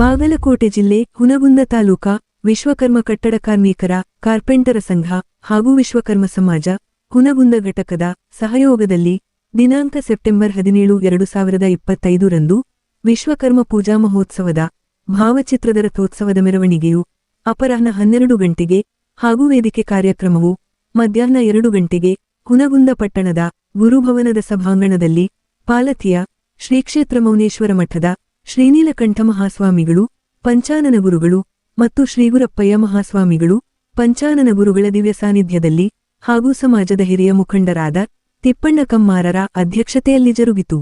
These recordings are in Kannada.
ಬಾಗಲಕೋಟೆ ಜಿಲ್ಲೆ ಹುನಗುಂದ ತಾಲೂಕಾ ವಿಶ್ವಕರ್ಮ ಕಟ್ಟಡ ಕಾರ್ಮಿಕರ ಕಾರ್ಪೆಂಟರ ಸಂಘ ಹಾಗೂ ವಿಶ್ವಕರ್ಮ ಸಮಾಜ ಹುನಗುಂದ ಘಟಕದ ಸಹಯೋಗದಲ್ಲಿ ದಿನಾಂಕ ಸೆಪ್ಟೆಂಬರ್ 17, 2025 ರಂದು ವಿಶ್ವಕರ್ಮ ಪೂಜಾ ಮಹೋತ್ಸವದ ಭಾವಚಿತ್ರದ ರಥೋತ್ಸವದ ಮೆರವಣಿಗೆಯು ಅಪರಾಹ್ನ 12 ಗಂಟೆಗೆ ಹಾಗೂ ವೇದಿಕೆ ಕಾರ್ಯಕ್ರಮವು ಮಧ್ಯಾಹ್ನ 2 ಗಂಟೆಗೆ ಹುನಗುಂದ ಪಟ್ಟಣದ ಗುರುಭವನದ ಸಭಾಂಗಣದಲ್ಲಿ ಪಾಲತಿಯ ಶ್ರೀಕ್ಷೇತ್ರ ಮೌನೇಶ್ವರ ಮಠದ ಶ್ರೀನೀಲಕಂಠ ಮಹಾಸ್ವಾಮಿಗಳು, ಪಂಚಾನನ ಗುರುಗಳು ಮತ್ತು ಶ್ರೀಗುರಪ್ಪಯ್ಯ ಮಹಾಸ್ವಾಮಿಗಳು, ಪಂಚಾನನ ಗುರುಗಳ ದಿವ್ಯ ಸಾನ್ನಿಧ್ಯದಲ್ಲಿ ಹಾಗೂ ಸಮಾಜದ ಹಿರಿಯ ಮುಖಂಡರಾದ ತಿಪ್ಪಣ್ಣ ಕಮ್ಮಾರರ ಅಧ್ಯಕ್ಷತೆಯಲ್ಲಿ ಜರುಗಿತು.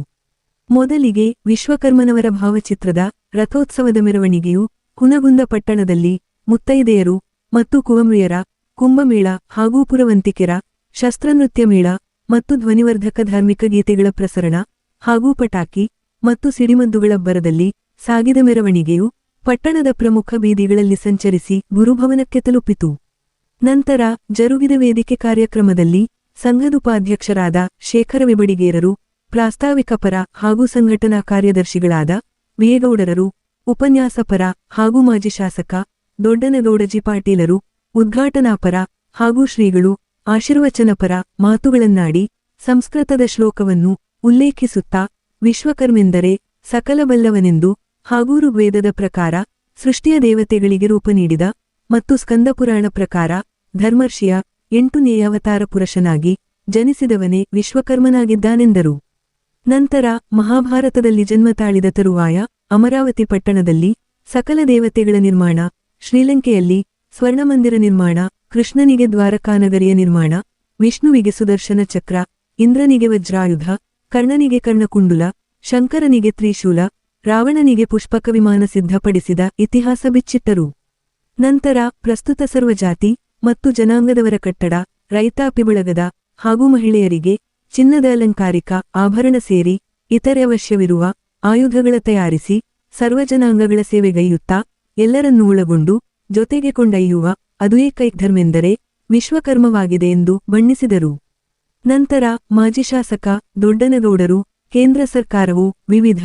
ಮೊದಲಿಗೆ ವಿಶ್ವಕರ್ಮನವರ ಭಾವಚಿತ್ರದ ರಥೋತ್ಸವದ ಮೆರವಣಿಗೆಯು ಹುನಗುಂದ ಪಟ್ಟಣದಲ್ಲಿ ಮುತ್ತೈದೆಯರು ಮತ್ತು ಕುವಮ್ರಿಯರ ಕುಂಭಮೇಳ ಹಾಗೂ ಪುರವಂತಿಕೆರ ಶಸ್ತ್ರನೃತ್ಯ ಮೇಳ ಮತ್ತು ಧ್ವನಿವರ್ಧಕ ಧಾರ್ಮಿಕ ಗೀತೆಗಳ ಪ್ರಸರಣ ಹಾಗೂ ಪಟಾಕಿ ಮತ್ತು ಸಿಡಿಮದ್ದುಗಳಬ್ಬರದಲ್ಲಿ ಸಾಗಿದ ಮೆರವಣಿಗೆಯು ಪಟ್ಟಣದ ಪ್ರಮುಖ ಬೀದಿಗಳಲ್ಲಿ ಸಂಚರಿಸಿ ಗುರುಭವನಕ್ಕೆ ತಲುಪಿತು. ನಂತರ ಜರುಗಿದ ವೇದಿಕೆ ಕಾರ್ಯಕ್ರಮದಲ್ಲಿ ಸಂಘದುಪಾಧ್ಯಕ್ಷರಾದ ಶೇಖರ ವಿಬಡಿಗೇರರು, ಪ್ರಾಸ್ತಾವಿಕ ಪರ ಹಾಗೂ ಸಂಘಟನಾ ಕಾರ್ಯದರ್ಶಿಗಳಾದ ವೇಗೌಡರರು, ಉಪನ್ಯಾಸಪರ ಹಾಗೂ ಮಾಜಿ ಶಾಸಕ ದೊಡ್ಡನಗೌಡಜಿ ಪಾಟೀಲರು, ಉದ್ಘಾಟನಾಪರ ಹಾಗೂ ಶ್ರೀಗಳು ಆಶೀರ್ವಚನಪರ ಮಾತುಗಳನ್ನಾಡಿ ಸಂಸ್ಕೃತದ ಶ್ಲೋಕವನ್ನು ಉಲ್ಲೇಖಿಸುತ್ತಾ ವಿಶ್ವಕರ್ಮೆಂದರೆ ಸಕಲ ಬಲ್ಲವನೆಂದು ಹಾಗೂ ಋಗ್ವೇದದ ಪ್ರಕಾರ ಸೃಷ್ಟಿಯ ದೇವತೆಗಳಿಗೆ ರೂಪ ನೀಡಿದ ಮತ್ತು ಸ್ಕಂದಪುರಾಣ ಪ್ರಕಾರ ಧರ್ಮರ್ಷಿಯ 8ನೇ ಅವತಾರ ಪುರುಷನಾಗಿ ಜನಿಸಿದವನೇ ವಿಶ್ವಕರ್ಮನಾಗಿದ್ದಾನೆಂದರು. ನಂತರ ಮಹಾಭಾರತದಲ್ಲಿ ಜನ್ಮ ತಾಳಿದ ತರುವಾಯ ಅಮರಾವತಿ ಪಟ್ಟಣದಲ್ಲಿ ಸಕಲ ದೇವತೆಗಳ ನಿರ್ಮಾಣ, ಶ್ರೀಲಂಕೆಯಲ್ಲಿ ಸ್ವರ್ಣಮಂದಿರ ನಿರ್ಮಾಣ, ಕೃಷ್ಣನಿಗೆ ದ್ವಾರಕಾನಗರಿಯ ನಿರ್ಮಾಣ, ವಿಷ್ಣುವಿಗೆ ಸುದರ್ಶನ ಚಕ್ರ, ಇಂದ್ರನಿಗೆ ವಜ್ರಾಯುಧ, ಕರ್ಣನಿಗೆ ಕರ್ಣಕುಂಡುಲ, ಶಂಕರನಿಗೆ ತ್ರಿಶೂಲ, ರಾವಣನಿಗೆ ಪುಷ್ಪಕ ವಿಮಾನ ಸಿದ್ಧಪಡಿಸಿದ ಇತಿಹಾಸ ಬಿಚ್ಚಿಟ್ಟರು. ನಂತರ ಪ್ರಸ್ತುತ ಸರ್ವಜಾತಿ ಮತ್ತು ಜನಾಂಗದವರ ಕಟ್ಟಡ, ರೈತಾಪಿ ಬಳಗದ ಹಾಗೂ ಮಹಿಳೆಯರಿಗೆ ಚಿನ್ನದ ಅಲಂಕಾರಿಕ ಆಭರಣ ಸೇರಿ ಇತರೆ ಅವಶ್ಯವಿರುವ ಆಯುಧಗಳ ತಯಾರಿಸಿ ಸರ್ವಜನಾಂಗಗಳ ಸೇವೆಗೈಯುತ್ತಾ ಎಲ್ಲರನ್ನೂ ಒಳಗೊಂಡು ಜೊತೆಗೆ ಕೊಂಡೊಯ್ಯುವ ಅದು ಏಕೈಕಧರ್ಮೆಂದರೆ ವಿಶ್ವಕರ್ಮವಾಗಿದೆ ಎಂದು ಬಣ್ಣಿಸಿದರು. ನಂತರ ಮಾಜಿ ಶಾಸಕ ದೊಡ್ಡನಗೌಡರು ಕೇಂದ್ರ ಸರ್ಕಾರವು ವಿವಿಧ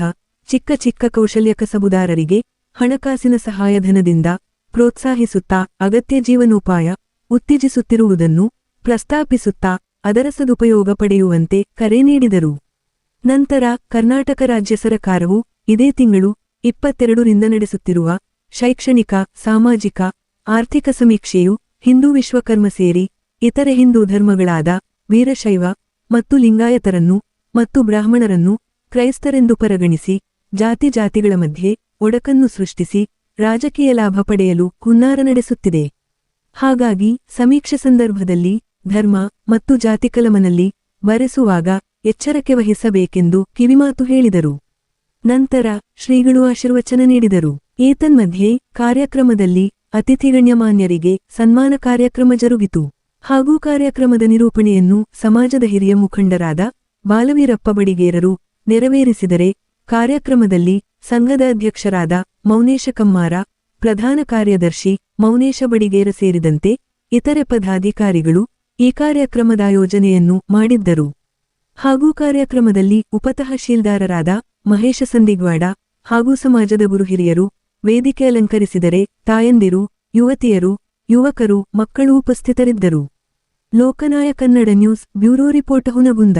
ಚಿಕ್ಕ ಚಿಕ್ಕ ಕೌಶಲ್ಯ ಕಸಬುದಾರರಿಗೆ ಹಣಕಾಸಿನ ಸಹಾಯಧನದಿಂದ ಪ್ರೋತ್ಸಾಹಿಸುತ್ತಾ ಅಗತ್ಯ ಜೀವನೋಪಾಯ ಉತ್ತೇಜಿಸುತ್ತಿರುವುದನ್ನು ಪ್ರಸ್ತಾಪಿಸುತ್ತಾ ಅದರ ಸದುಪಯೋಗ ಪಡೆಯುವಂತೆ ಕರೆ ನೀಡಿದರು. ನಂತರ ಕರ್ನಾಟಕ ರಾಜ್ಯ ಸರಕಾರವು ಇದೇ ತಿಂಗಳು 22ರಿಂದ ನಡೆಸುತ್ತಿರುವ ಶೈಕ್ಷಣಿಕ, ಸಾಮಾಜಿಕ, ಆರ್ಥಿಕ ಸಮೀಕ್ಷೆಯು ಹಿಂದೂ ವಿಶ್ವಕರ್ಮ ಸೇರಿ ಇತರೆ ಹಿಂದೂ ಧರ್ಮಗಳಾದ ವೀರಶೈವ ಮತ್ತು ಲಿಂಗಾಯತರನ್ನು ಮತ್ತು ಬ್ರಾಹ್ಮಣರನ್ನು ಕ್ರೈಸ್ತರೆಂದು ಪರಿಗಣಿಸಿ ಜಾತಿ ಜಾತಿಗಳ ಮಧ್ಯೆ ಒಡಕನ್ನು ಸೃಷ್ಟಿಸಿ ರಾಜಕೀಯ ಲಾಭ ಪಡೆಯಲು ಹುನ್ನಾರ ನಡೆಸುತ್ತಿದೆ. ಹಾಗಾಗಿ ಸಮೀಕ್ಷೆ ಸಂದರ್ಭದಲ್ಲಿ ಧರ್ಮ ಮತ್ತು ಜಾತಿಕಲಮನಲ್ಲಿ ಬರೆಸುವಾಗ ಎಚ್ಚರಿಕೆ ವಹಿಸಬೇಕೆಂದು ಕಿವಿಮಾತು ಹೇಳಿದರು. ನಂತರ ಶ್ರೀಗಳು ಆಶೀರ್ವಚನ ನೀಡಿದರು. ಏತನ್ಮಧ್ಯೆ ಕಾರ್ಯಕ್ರಮದಲ್ಲಿ ಅತಿಥಿಗಣ್ಯಮಾನ್ಯರಿಗೆ ಸನ್ಮಾನ ಕಾರ್ಯಕ್ರಮ ಜರುಗಿತು. ಹಾಗೂ ಕಾರ್ಯಕ್ರಮದ ನಿರೂಪಣೆಯನ್ನು ಸಮಾಜದ ಹಿರಿಯ ಮುಖಂಡರಾದ ಬಾಲವೀರಪ್ಪ ಬಡಿಗೇರರು ನೆರವೇರಿಸಿದರೆ, ಕಾರ್ಯಕ್ರಮದಲ್ಲಿ ಸಂಘದ ಅಧ್ಯಕ್ಷರಾದ ಮೌನೇಶ ಕಮ್ಮಾರ, ಪ್ರಧಾನ ಕಾರ್ಯದರ್ಶಿ ಮೌನೇಶ ಬಡಿಗೇರ ಸೇರಿದಂತೆ ಇತರೆ ಪದಾಧಿಕಾರಿಗಳು ಈ ಕಾರ್ಯಕ್ರಮದ ಆಯೋಜನೆಯನ್ನು ಮಾಡಿದ್ದರು. ಹಾಗೂ ಕಾರ್ಯಕ್ರಮದಲ್ಲಿ ಉಪತಹಶೀಲ್ದಾರರಾದ ಮಹೇಶ ಸಂದಿಗ್ವಾಡ ಹಾಗೂ ಸಮಾಜದ ಗುರು ಹಿರಿಯರು ವೇದಿಕೆ ಅಲಂಕರಿಸಿದರೆ, ತಾಯಂದಿರು, ಯುವತಿಯರು, ಯುವಕರು, ಮಕ್ಕಳು ಉಪಸ್ಥಿತರಿದ್ದರು. ಲೋಕನಾಯ Kannada news bureau report Hungund.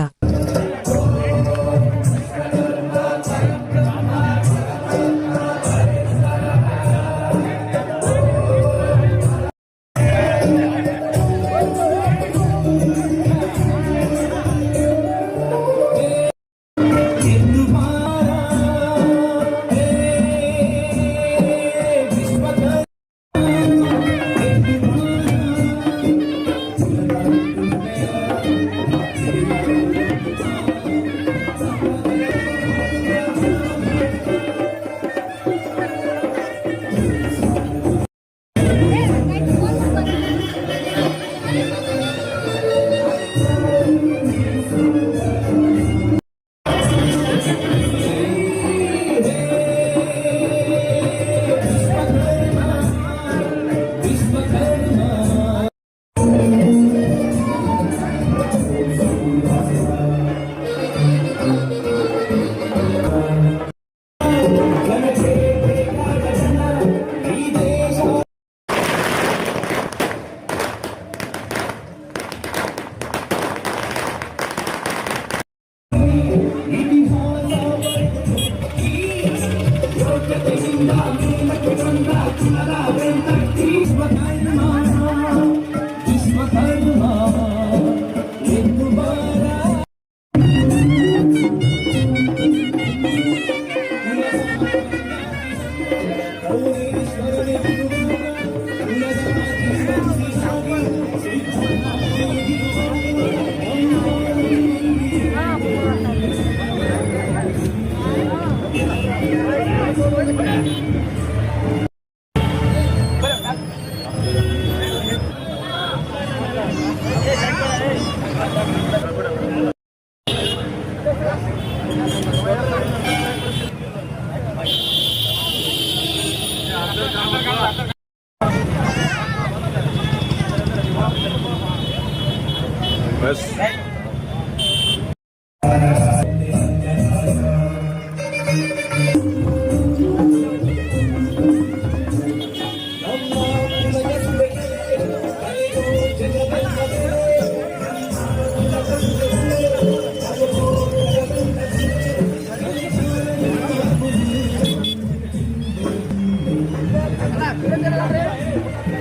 S.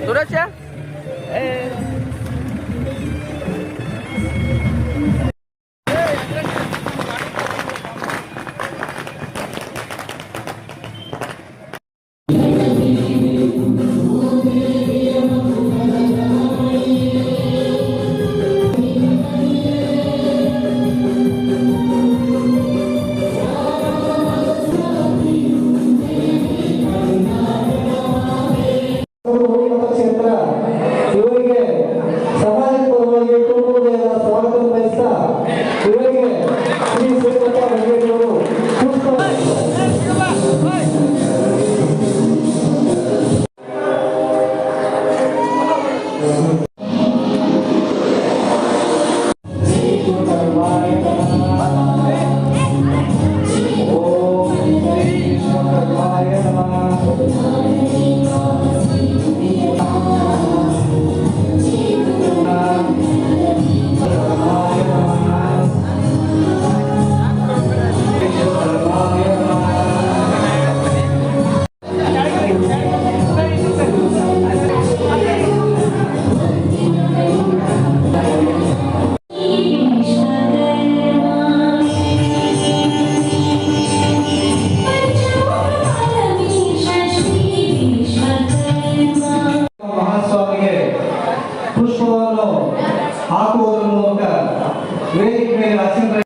Suresha ಕ್ಷೇತ್ರ ಇವರಿಗೆ ಸಮಾಜದ ಪರವಾಗಿ ಕುಟುಂಬದ ಸ್ವಾಗತ ಬಯಸ್ತಾ ಇವರಿಗೆ ಶ್ರೀ ಶ್ರೀಕಂಠ ವೆಂಕಟೇಶ್ವರರು ಮಹಾಸ್ವಾಮಿಗೆ ಪುಷ್ಪವನ್ನು ಹಾಕುವುದರ ಮೂಲಕ ವೇದಿಕೆ ಮೇಲೆ ಅತ್ಯಂತ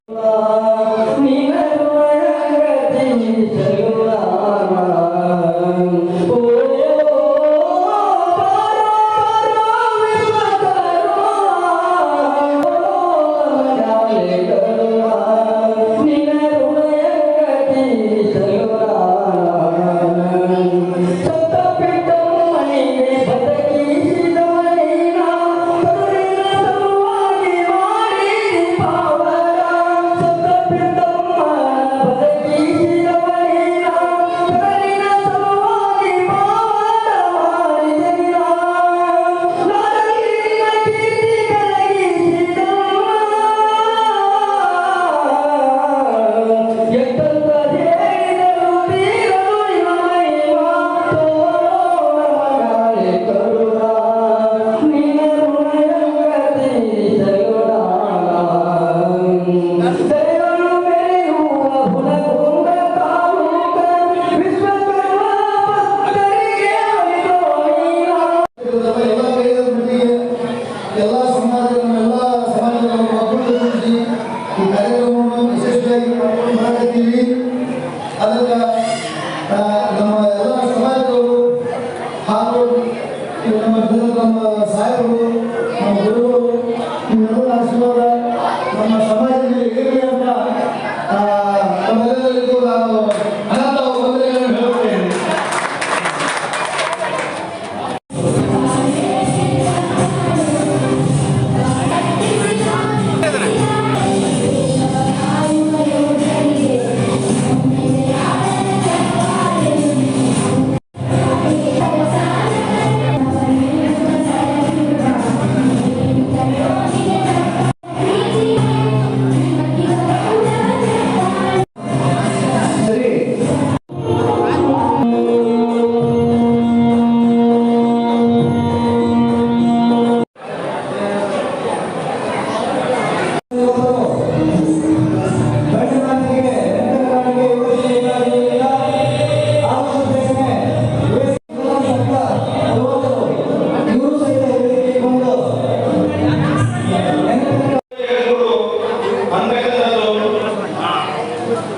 ಎಲ್ಲ ಸಮಾಜದ ಒಗ್ಗೂಡಿಸಿ ಈ ಕಾರ್ಯಕ್ರಮವನ್ನು ಯಶಸ್ವಿಯಾಗಿ ಮಾಡಲಿದ್ದೀವಿ. ಅದಕ್ಕೆ ನಮ್ಮ ಎಲ್ಲ ಸಮಾಜದವರು ಹಾಗೂ ನಮ್ಮ ಸಾಹೇಬರು, ನಮ್ಮ ಗುರುಗಳು, ಇವೆಲ್ಲರ ಆಶೀರ್ವಾದ ನಮ್ಮ ಸಮಾಜದಲ್ಲಿ ಇರಲಿ ಅಂತ ನಮ್ಮೆಲ್ಲರಿಗೂ ನಾನು ಅನಂತ ವಂದನೆಗಳನ್ನು ಹೇಳುತ್ತೇನೆ.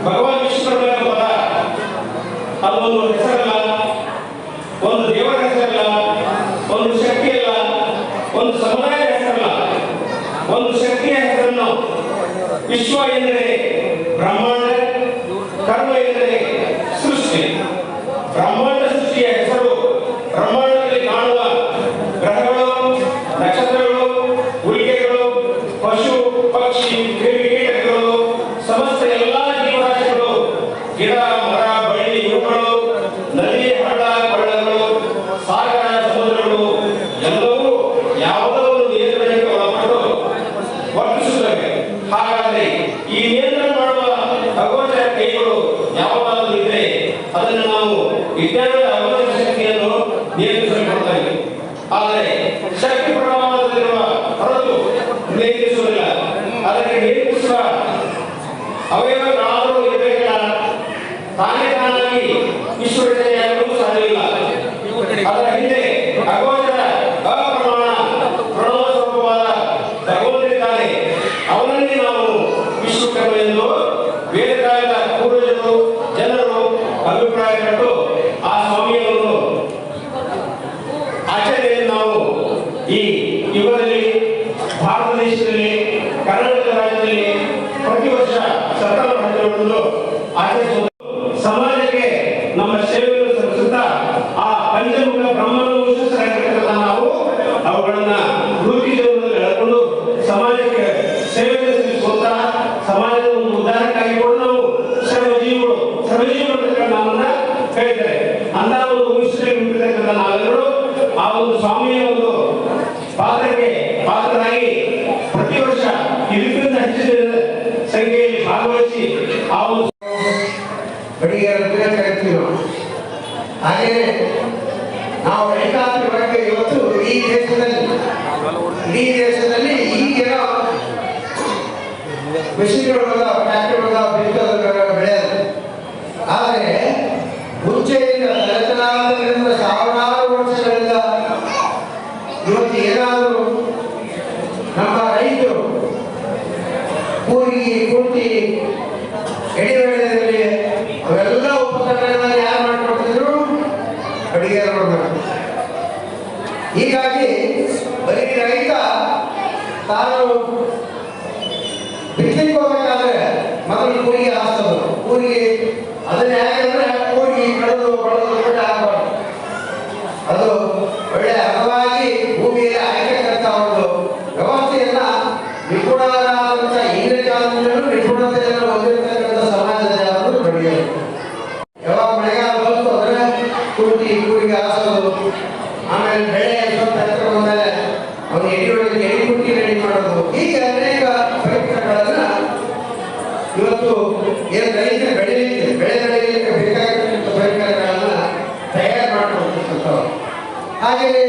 ಭಗವಾನ್ ವಿಶ್ವಕರ್ಮನ ಪದ ಅದೊಂದು ಹೆಸರಲ್ಲ, ಒಂದು ದೇವರ ಹೆಸರಲ್ಲ, ಒಂದು ಶಕ್ತಿ ಅಲ್ಲ, ಒಂದು ಸಮುದಾಯ ಹೆಸರಲ್ಲ, ಒಂದು ಶಕ್ತಿಯ ಹೆಸರನ್ನು ವಿಶ್ವ ಎಂದರೆ ಬ್ರಹ್ಮಾಂಡ, ಕರ್ಮ ಎಂದರೆ ಸೃಷ್ಟಿ. ಬ್ರಹ್ಮಾಂಡ ಸೃಷ್ಟಿಯ ಹೆಸರು ಬ್ರಹ್ಮಾಂಡದಲ್ಲಿ ಕಾಣುವ ಗ್ರಹಗಳು, ನಕ್ಷತ್ರಗಳು, ಉಲ್ಕೆಗಳು, ಪಶು ತಾನೇ ತಾನಾಗಿ ವಿಶ್ವವಿದ್ಯಾಲಯಗಳು ಸಾಧ್ಯವಿಲ್ಲ. ಅದರ ಹಿಂದೆ ಅಗೋಚರ ಅಪ್ರಮಾಣ ಪ್ರಣವ ಸ್ವರೂಪವಾದ ಭಗವಂತನಿದ್ದಾನೆ. ಅವನನ್ನೇ ನಾವು ವಿಶ್ವಕರ್ಮ ಎಂದು ಬೇರೆ ಕಾಲದ ಪೂರ್ವಜರು ಜನರು ಅಭಿಪ್ರಾಯಪಟ್ಟು ಆ ಸ್ವಾಮಿಯನ್ನು ಆಚರಣೆಯನ್ನು ನಾವು ಈ ಯುಗದಲ್ಲಿ ಭಾರತ ದೇಶದಲ್ಲಿ ಕರ್ನಾಟಕ ರಾಜ್ಯದಲ್ಲಿ ಪ್ರತಿ ವರ್ಷ ಸೆಪ್ಟೆಂಬರ್ 17 ಆಚರಿಸುವುದು ಸಮಾಜಕ್ಕೆ ನಮ್ಮ ಸೇವೆಯನ್ನು ಸಲ್ಲಿಸುತ್ತಾ ಆ ಪಂಚಮುಖ ಬ್ರಹ್ಮನ ವಿಶ್ವಸರಾಗಿರ್ತಕ್ಕಂಥ ನಾವು ಅವುಗಳನ್ನ ವೃತ್ತಿ ಜೀವನದಲ್ಲಿ ಎಳೆದುಕೊಂಡು ಸಮಾಜಕ್ಕೆ ಸೇವೆಯನ್ನು ಸಲ್ಲಿಸುತ್ತಾ ಸಮಾಜದ ಒಂದು ಉದ್ಧಾರಕ್ಕಾಗಿ ಕೂಡ ನಾವು ಶ್ರಮಜೀವಿಗಳು ನಮ್ಮನ್ನ ಕರೀತಾರೆ. ಅಂತ ಒಂದು ವಿಶ್ವತಕ್ಕಂಥ ನಾವೆಲ್ಲರೂ ಆ ಒಂದು ಸ್ವಾಮಿಯ ಒಂದು ಪಾತ್ರರಾಗಿ ಪ್ರತಿ ವರ್ಷ ಇದಕ್ಕಿಂತ ಹೆಚ್ಚಿನ ಸಂಖ್ಯೆಯಲ್ಲಿ ಭಾಗವಹಿಸಿ ಆ ಒಂದು ಬಡಿಗೆರ ಕರಿತೀವಿ ನಾವು. ಹಾಗೆಯೇ ನಾವು ರೈತಾಪಿ ವರ್ಗ ಇವತ್ತು ಈ ದೇಶದಲ್ಲಿ ಈಗಿನ ಮೆಷಿನ್ಗಳ ಫ್ಯಾಕ್ಟರಿಗಳ ಬೆಳೆಯೋದು. ಆದರೆ ಮುಂಚೆಯಿಂದ ತಲೆತಲಾಂತರದಿಂದ ಸಾವಿರಾರು ವರ್ಷಗಳಿಂದ ಇವತ್ತು ಏನಾದರೂ ನಮ್ಮ ರೈತರು ಕೂರಿಗೆ ಕುಂಟಿ ಎಡೆಗಳಲ್ಲಿ ಅವೆಲ್ಲ ಉಪಕರಣಗಳನ್ನ ಯಾರು ಮಾಡಿಕೊಡ್ತಿದ್ರು? ಅಡಿಗೆರು ಮಾಡಬೇಕು. ಹೀಗಾಗಿ ಬರೀ ರೈತ ತಾನು ಬಿಡ್ಲಿಕ್ಕೆ ಹೋಗ್ಬೇಕಾದ್ರೆ ಮೊದಲು ಕೂರಿಗೆ ಹಾಸ್ತದ. ಕೂರಿಗೆ ಅದನ್ನ ಯಾಕಂದ್ರೆ ಕೂರಿಗೆ ಕಳೆದು ಬಿಟ್ಟು ಹಾಕಬಾರ್ದು. ಅದು ಒಳ್ಳೆ ಹದವಾಗಿ ಭೂಮಿಯಲ್ಲಿ ಆಯ್ಕೆಕಂತ ಒಂದು ವ್ಯವಸ್ಥೆಯನ್ನ ನಿಪುಣರಾದಂಥ ಈಗಿನ ಕಾಲದಿಂದಲೂ ನಿಪುಣತೆಯನ್ನು ಹೊಂದಿರತಕ್ಕಂಥ ಸಮಾಜದ ಜನರು ಬೆಳೆಯಲು ಯಾವಾಗ ಮಳೆಗಾಲ ಬಂತು ಅಂದ್ರೆ ಕೂರಿಗೆ ಹಾಸೋದು, ಆಮೇಲೆ ಬೆಳೆ ಸ್ವಲ್ಪ ಎತ್ತರ ಬಂದಾಗ ಅವನು ಎಡಿ ಕುಟ್ಟಿ ರೆಡಿ ಮಾಡೋದು. ಹೀಗೆ ಅನೇಕ ಪರಿಕರಗಳನ್ನ ಇವತ್ತು ಏನು ರೈತ ಬೆಳೆ ಬೆಳೆಯಲಿಕ್ಕೆ ಬೇಕಾಗಿರ್ತಕ್ಕಂಥ ಪರಿಕರಗಳನ್ನ ತಯಾರು ಮಾಡಿಕೊಡ್ತಕ್ಕಂಥವ್ರು. ಹಾಗೆಯೇ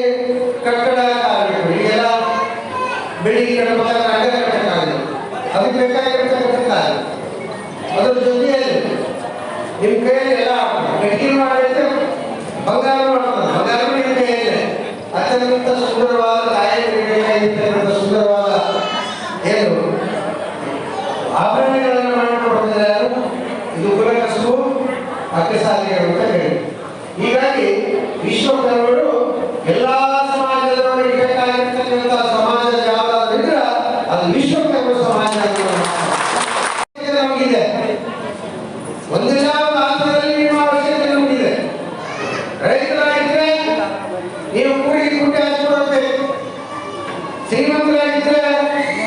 ಕಟ್ಟಡ ಕಾರ್ಮಿಕರು ಈಗೆಲ್ಲ ಬಿಲ್ಡಿಂಗ್ ಕಟ್ಟಬೇಕಾಗಿಲ್ಲ, ಅದಕ್ಕೆ ಬೇಕಾಗಿರ್ತಕ್ಕಂಥ ಕಾರ್ಯ. ಅದ್ರ ಜೊತೆಯಲ್ಲಿ ನಿಮ್ಮ ಕೈಯಲ್ಲಿ ಎಲ್ಲ ಮೆಟೀರಿಯಲ್ ಮಾಡಿದ್ರೆ ಬಂಗಾರ ಮಾಡ್ತಾರೆ. ಬಂಗಾರ ನಿಮ್ಮ ಕೈಯಲ್ಲಿ ಅತ್ಯಂತ ಸುಂದರವಾದ ಬೇಕಾಗಿರ್ತಕ್ಕಂಥ ಸುಂದರವಾದ ಏನು ಆಭರಣಗಳನ್ನು ಮಾಡಿಕೊಡ್ತಿದ್ದಾರೆ. ಇದು ಕುಲಕಸಬು ಅಕ್ಕಸಾಲಿಗಳು ಅಂತ ಹೇಳಿ. ಹೀಗಾಗಿ ವಿಶ್ವಕರ್ಮರು ಎಲ್ಲಾ ಸಮಾಜದವರಿಗೆ ಬೇಕಾಗಿರ್ತಕ್ಕಂಥ ಸಮಾಜ ಯಾವ್ದಾದ್ರಿದ್ರೆ ಅದು ವಿಶ್ವಕರ್ಮ ಸಮಾಜ ನಮಗಿದೆ. ಒಂದಿಲ್ಲ ಒಂದು ಹಂತದಲ್ಲಿ ನಿಮ್ಮ ಅವಶ್ಯಕತೆ ನಮಗಿದೆ. ರೈತರಾಗಿದ್ರೆ ನೀವು ಕೂಡಿಗೆ ಕುಟ್ಟಿ ಹಚ್ಕೊಡ್ಬೇಕು. ಶ್ರೀಮಂತರಾಗಿದ್ರೆ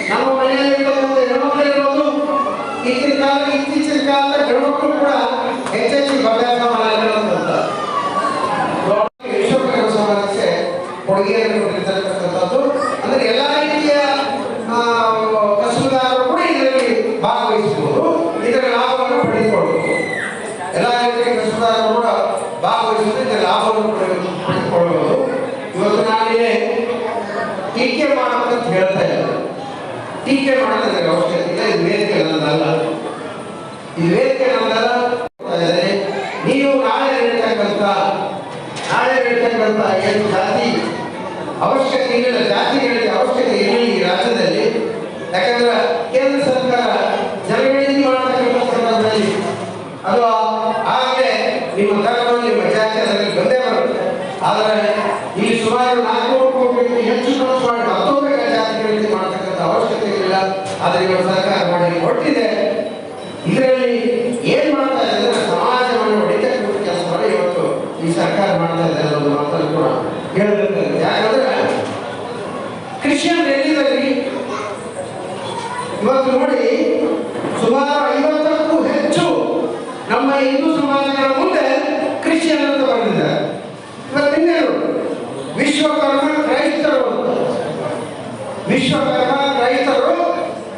ನಮ್ಮ ಮನೆಯಲ್ಲಿ ಹೆಣ್ಮಕ್ಳು ಇರ್ಬೋದು. ಇತ್ತೀಚಿನ ಕಾಲದ ಗಂಡ್ಮಕ್ಳು ಕೂಡ ಹೆಚ್ಚೆಚ್ಚು ಅಭ್ಯಾಸ ಮಾಡಿರುವಂತ ವಿಶ್ವಕರ್ಮ ಸಮಾಜಕ್ಕೆ ಕೊಡುಗೆಯನ್ನು ಕೊಟ್ಟಿರ್ತಕ್ಕಂಥದ್ದು. ಅಂದ್ರೆ ಎಲ್ಲಾ ರೀತಿಯ ಕಸುಬುದಾರರು ಕೂಡ ಇದರಲ್ಲಿ ಭಾಗವಹಿಸಬಹುದು, ಇದರ ಲಾಭವನ್ನು ಪಡೆದುಕೊಳ್ಳಬಹುದು. ಎಲ್ಲಾ ರೀತಿಯ ಕಸುಬುದಾರರು ಕೂಡ ಭಾಗವಹಿಸುವುದು, ಇದರ ಲಾಭವನ್ನು ಪಡೆದುಕೊಳ್ಳಬಹುದು. ಇವತ್ತು ನಾನೇ ಟೀಕೆ ಮಾಡಬೇಕಂತ ಹೇಳ್ತಾ ಇಲ್ಲ. ಟೀಕೆ ಮಾಡೋದಕ್ಕೆ ಅವಶ್ಯಕತೆ ಇಲ್ಲ. ಇದು ವೇದಿಕೆ ನನ್ನದಲ್ಲ, ಇದು ವೇದಿಕೆ ನನ್ನದಲ್ಲ. ನೀವು ನಾಳೆ ನಡೀತಕ್ಕಂಥ ಏನು ಜಾತಿ ಅವಶ್ಯಕತೆ ಇಲ್ಲ, ಜಾತಿಗಳಿಗೆ ಅವಶ್ಯಕತೆ ಇಲ್ಲ ಈ ರಾಜ್ಯದಲ್ಲಿ. ಯಾಕಂದ್ರೆ ಕೇಂದ್ರ ಸರ್ಕಾರ ಜನಗಣತಿ ಮಾಡತಕ್ಕಂಥ ಸಂದರ್ಭದಲ್ಲಿ ಅದು ಆಗಲೇ ನಿಮ್ಮ ಧರ್ಮ ನಿಮ್ಮ ಜಾತಿ ಅದರಲ್ಲಿ ಬಂದೇ ಬರುತ್ತೆ. ಆದರೆ ಇಲ್ಲಿ ಸುಮಾರು 400 ಕೋಟಿ ಹೆಚ್ಚು ಖರ್ಚು ಮಾಡಿ ಮತ್ತೊಮ್ಮೆ ಜಾತಿಗಣತಿ ಮಾಡತಕ್ಕಂಥ ಅವಶ್ಯಕತೆ ಇಲ್ಲ. ಆದರೆ ಇವತ್ತು ಸರ್ಕಾರ ಮಾಡಿ ಕೊಟ್ಟಿದೆ. ಇದರಲ್ಲಿ ಏನ್ ಮಾಡ್ತಾ ಇದೆ ಅಂದ್ರೆ ಸಮಾಜವನ್ನು ಹೊಡಿತಕ್ಕಂಥ ಕೆಲಸ ಮಾಡಿ ಇವತ್ತು ಈ ಸರ್ಕಾರ ಮಾಡ್ತಾ ಇದೆ ಅನ್ನೋದು ಮಾತನ್ನು ಕೂಡ ಹೇಳಬೇಕಾಗಿದೆ. ಯಾಕಂದ್ರೆ ಕ್ರಿಶ್ಚಿಯನ್ ಎಲ್ಲಿದ್ದಾರೆ ಇವತ್ತು ನೋಡಿ, ಸುಮಾರು 50ಕ್ಕೂ ಹೆಚ್ಚು ನಮ್ಮ ಹಿಂದೂ ಸಮಾಜಗಳ ಮುಂದೆ ಕ್ರಿಶ್ಚಿಯನ್ ಅಂತ ಬಂದಿದ್ದಾರೆ. ಇವತ್ತಿನ್ನೇನು ವಿಶ್ವಕರ್ಮ ಕ್ರೈಸ್ತರು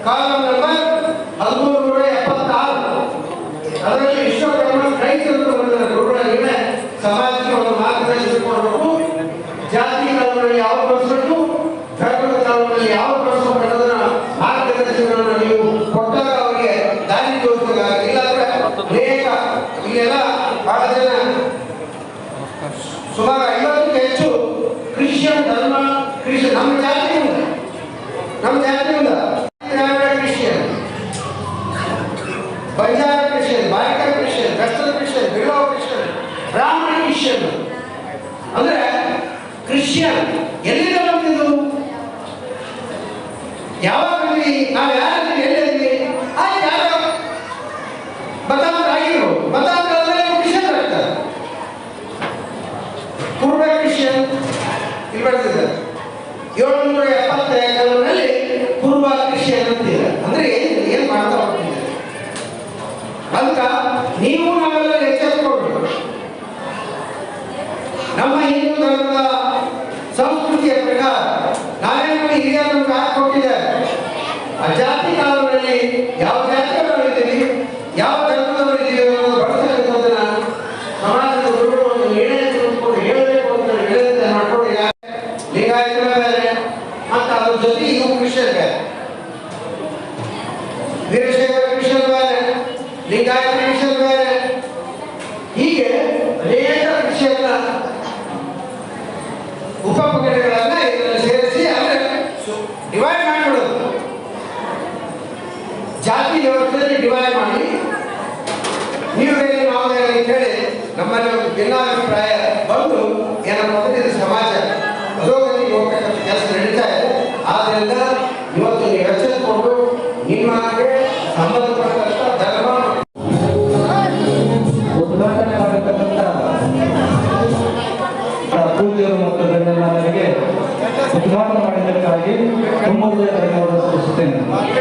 ಕಾಲಂ ನಂಬರ್ 1376 ಅದರಲ್ಲಿ ವಿಶ್ವಕರ್ಮ ಕ್ರೈಸ್ತರು ಬಂದಿದ್ದಾರೆ. ಗುರುಗಳಾಗಿವೆ ಸಮಾಜಕ್ಕೆ ಒಂದು ಮಾರ್ಗದರ್ಶನ ಕೊಡಬೇಕು. ಜಾತಿ ಕಾಲದಲ್ಲಿ ಯಾವ ಬಳಸಬೇಕು, ಧರ್ಮದ ಕಾಲದಲ್ಲಿ ಯಾವ ಬಳಸಬೇಕು ಅನ್ನೋದನ್ನ ಮಾರ್ಗದರ್ಶನವನ್ನು ನೀವು ಕೊಟ್ಟಾಗ ಅವರಿಗೆ ದಾರಿ ತೋರಿಸಿದಾಗ. ಇಲ್ಲಾಂದ್ರೆ ಅನೇಕ ಇಲ್ಲೆಲ್ಲ ನಮ್ಮ ಜಾತಿ ಇಲ್ಲ. Dravida Christian, Banjara Christian, Barika Christian, ಕಸ್ತೂರ ಕ್ರಿಶ್ಚಿಯನ್, ಬಿಡುವ ಕ್ರಿಶ್ಚಿಯನ್, ಬ್ರಾಹ್ಮಣ ಕ್ರಿಶ್ಚಿಯನ್. ಅಂದ್ರೆ ಕ್ರಿಶ್ಚಿಯನ್ ಎಲ್ಲಿಂದ ಬಂದಿದ್ದು? ಯಾವಾಗಲಿ ನಾವು ಯಾರಲ್ಲಿ ಎಲ್ಲಿದ್ವಿ ಯಾರು ಮತಾಂತರ ಆಗಿರು, ಮತಾಂತರ ಅಂದ್ರೆ ಕ್ರಿಶ್ಚಿಯನ್ ಆಗ್ತಾರೆ. ಪೂರ್ವ ಕ್ರಿಶ್ಚಿಯನ್ ಇಲ್ಲಿ ಬರ್ತದೆ 775ರಲ್ಲಿ ಪೂರ್ವ ಕ್ರಿಶ್ಚಿಯನ್ ಅಂತಿದೆ. ಅಂದ್ರೆ ಏನ್ ಮಾಡ್ತಾ ಹೋಗ್ತಿದೆ ಅಂತ ನೀವು ನಾವೆಲ್ಲ ಎಚ್ಚರಿಕೊಂಡು ನಮ್ಮ ಹಿಂದೂ ಧರ್ಮದ ಸಂಸ್ಕೃತಿಯ ಪ್ರಕಾರ ನಾವೇನು ಹಿರಿಯರು ನಮ್ಗೆ ಹಾಕಿಕೊಟ್ಟಿದ್ದಾರೆ. ಆ ಜಾತಿ ಕಾಲದಲ್ಲಿ ಯಾವ ಜಾತಿಯವರಿದ್ದೀವಿ, ಯಾವ ಧರ್ಮದವರಿದ್ದೀವಿ ಅನ್ನೋದು ಬಳಸಬೇಕಂತ ಸಮಾಜದ ಗುರುಗಳು ಒಂದು ನಿರ್ಣಯ ತೆಗೆದುಕೊಂಡು ಹೇಳಬೇಕು ಅಂತ ಹೇಳಿದ್ರೆ ಮಾಡ್ಕೊಂಡಿಲ್ಲ. ಲಿಂಗಾಯತರ ಬೇರೆ ಮತ್ತು ಅದ್ರ ಜೊತೆ ಇವು ಕ್ರಿಶ್ಚಿಯನ್ ಬೇರೆ, ವೀರಶೈವ ಕ್ರಿಶ್ಚಿಯನ್ ಬೇರೆ, ಲಿಂಗಾಯತ ಕ್ರಿಶ್ಚಿಯನ್ ಬೇರೆ, ಹೀಗೆ ಅನೇಕ ಕ್ರಿಶ್ಚಿಯನ್ ಉಪಪಂಗಡಗಳನ್ನ ಇದರಲ್ಲಿ ಸೇರಿಸಿ ಅಂದ್ರೆ ಡಿವೈಡ್ ಮಾಡಿಬಿಡೋದು. ಜಾತಿ ವ್ಯವಸ್ಥೆಯಲ್ಲಿ ಡಿವೈಡ್ ಮಾಡಿ ನೀವು ಹೇಳಿ ನಾವು ಹೇಳಿ ಅಂತ ಹೇಳಿ ನಮ್ಮಲ್ಲಿ ಒಂದು ಭಿನ್ನಾಭಿಪ್ರಾಯ ಬಂದು ಏನಪ್ಪ ಅಂದ್ರೆ ಇದು ಸಮಾಜ ಅಧೋಗತಿಗೆ ಹೋಗ್ತಕ್ಕಂಥ ಕೆಲಸ ನಡೀತಾ ಇದೆ. ಆದ್ರಿಂದ